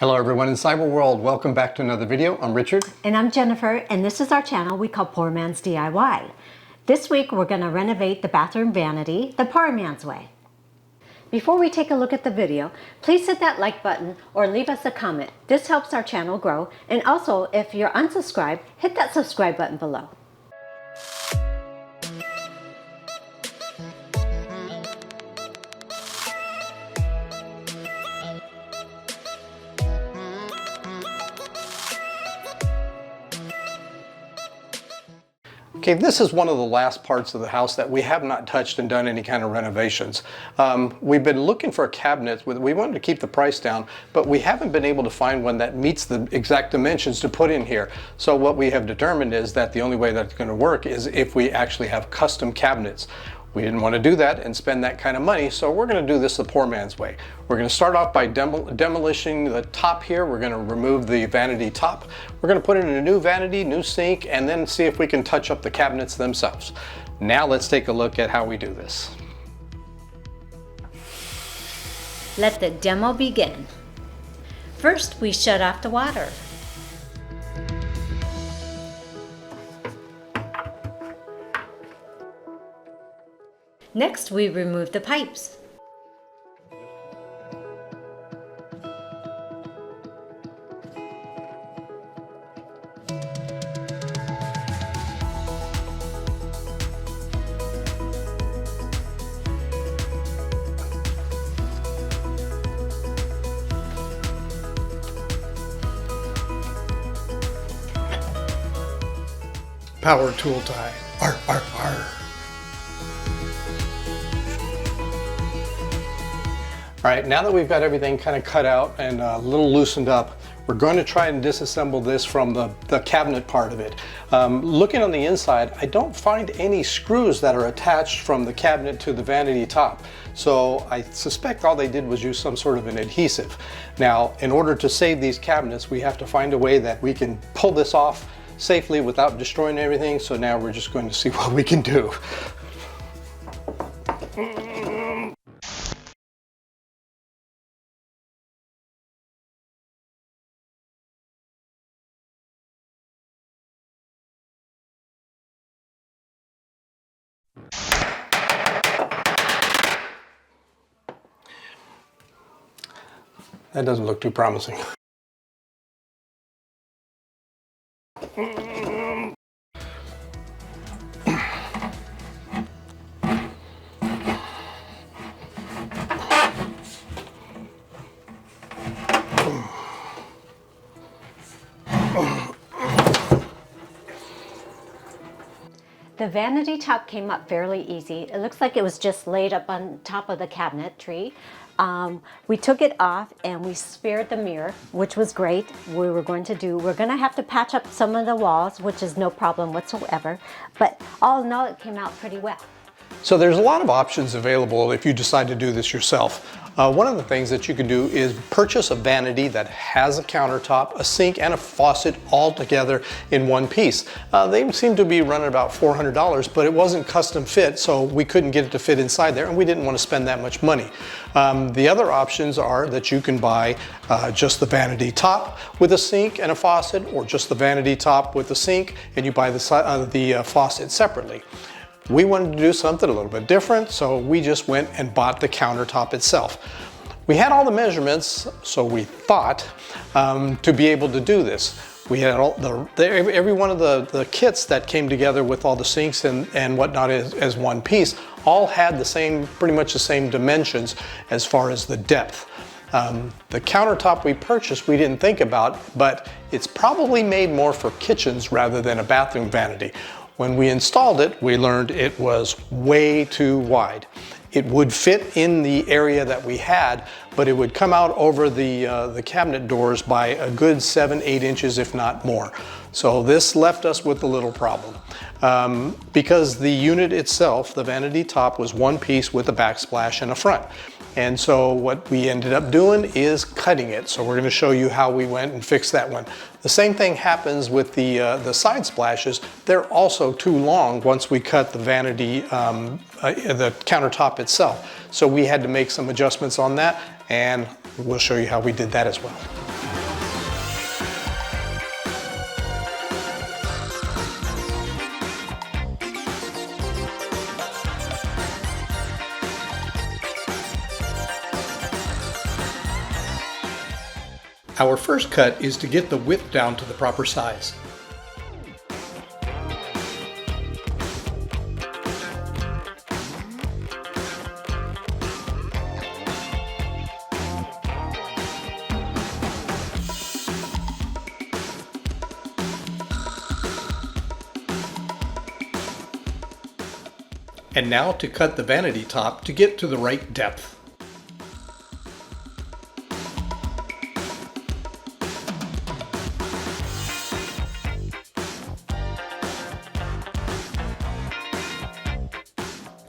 Hello everyone in cyber world, welcome back to another video. I'm Richard. And I'm Jennifer, and this is our channel we call Poor Man's DIY. This week we're going to renovate the bathroom vanity the poor man's way. Before we take a look at the video, please hit that like button or leave us a comment. This helps our channel grow, and also if you're unsubscribed, hit that subscribe button below. Okay, this is one of the last parts of the house that we have not touched and done any kind of renovations. We've been looking for a cabinet. We wanted to keep the price down, but we haven't been able to find one that meets the exact dimensions to put in here. So what we have determined is that the only way that's going to work is if we actually have custom cabinets. We didn't want to do that and spend that kind of money, so we're going to do this the poor man's way. We're going to start off by demolishing the top here. We're going to remove the vanity top. We're going to put in a new vanity, new sink, and then see if we can touch up the cabinets themselves. Now let's take a look at how we do this. Let the demo begin. First, we shut off the water. Next, we remove the pipes. Power tool tie. Arr, arr, arr. All right, now that we've got everything kind of cut out and a little loosened up, we're going to try and disassemble this from the cabinet part of it. Looking on the inside, I don't find any screws that are attached from the cabinet to the vanity top. So I suspect all they did was use some sort of an adhesive. Now, in order to save these cabinets, we have to find a way that we can pull this off safely without destroying everything. So now we're just going to see what we can do. That doesn't look too promising. The vanity top came up fairly easy. It looks like it was just laid up on top of the cabinetry. We took it off and we spared the mirror, which was great. We're going to have to patch up some of the walls, which is no problem whatsoever. But all in all, it came out pretty well. So there's a lot of options available if you decide to do this yourself. One of the things that you can do is purchase a vanity that has a countertop, a sink, and a faucet all together in one piece. They seem to be running about $400, but it wasn't custom fit, so we couldn't get it to fit inside there, and we didn't want to spend that much money. The other options are that you can buy just the vanity top with a sink and a faucet, or just the vanity top with the sink, and you buy the faucet separately. We wanted to do something a little bit different, so we just went and bought the countertop itself. We had all the measurements, so we thought, to be able to do this. We had every one of the kits that came together with all the sinks and whatnot as one piece, all had pretty much the same dimensions as far as the depth. The countertop we purchased, we didn't think about, but it's probably made more for kitchens rather than a bathroom vanity. When we installed it, we learned it was way too wide. It would fit in the area that we had, but it would come out over the cabinet doors by a good 7-8 inches, if not more. So this left us with a little problem. Because the unit itself, the vanity top, was one piece with a backsplash and a front. And so what we ended up doing is cutting it. So we're going to show you how we went and fixed that one. The same thing happens with the side splashes. They're also too long once we cut the vanity, the countertop itself. So we had to make some adjustments on that, and we'll show you how we did that as well. Our first cut is to get the width down to the proper size. And now to cut the vanity top to get to the right depth.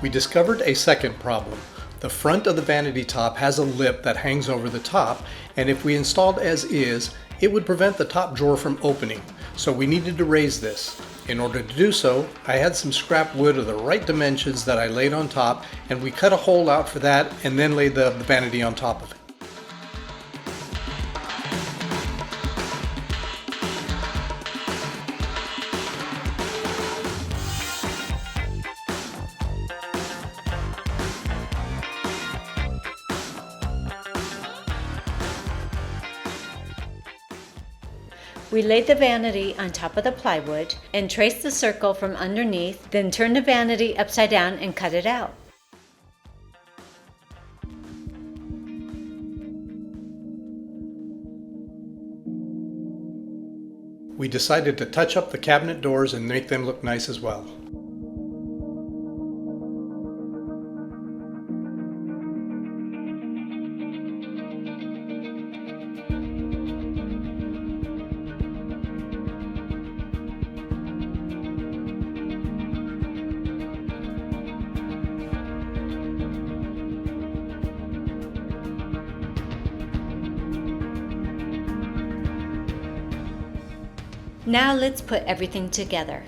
We discovered a second problem. The front of the vanity top has a lip that hangs over the top, and if we installed as is, it would prevent the top drawer from opening, so we needed to raise this. In order to do so, I had some scrap wood of the right dimensions that I laid on top, and we cut a hole out for that and then laid the vanity on top of it. We laid the vanity on top of the plywood and traced the circle from underneath, then turned the vanity upside down and cut it out. We decided to touch up the cabinet doors and make them look nice as well. Now let's put everything together.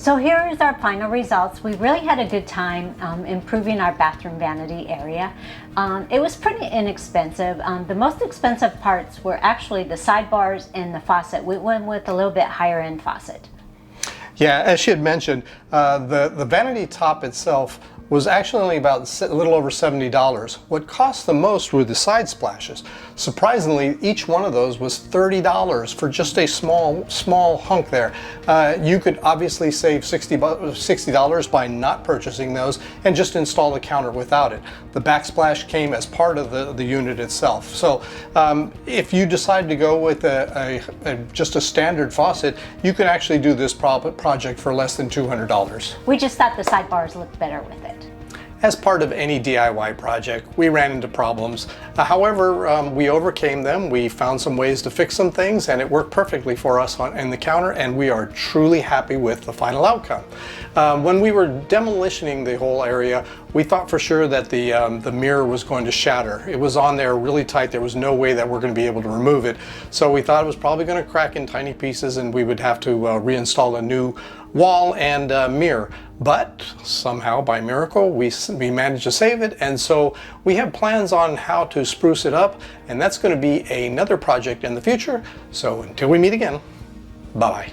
So here is our final results. We really had a good time improving our bathroom vanity area. It was pretty inexpensive. The most expensive parts were actually the sidebars and the faucet. We went with a little bit higher end faucet. Yeah, as she had mentioned, the vanity top itself was actually only about a little over $70. What cost the most were the side splashes. Surprisingly, each one of those was $30 for just a small hunk there. You could obviously save $60 by not purchasing those and just install the counter without it. The backsplash came as part of the unit itself. So if you decide to go with just a standard faucet, you can actually do this project for less than $200. We just thought the sidebars looked better with it. As part of any DIY project, we ran into problems. However, we overcame them. We found some ways to fix some things, and it worked perfectly for us in the counter, and we are truly happy with the final outcome. When we were demolishing the whole area, we thought for sure that the mirror was going to shatter. It was on there really tight. There was no way that we're going to be able to remove it. So we thought it was probably going to crack in tiny pieces, and we would have to reinstall a new wall and mirror. But somehow, by miracle, we managed to save it, and so we have plans on how to spruce it up, and that's going to be another project in the future. So until we meet again, bye-bye.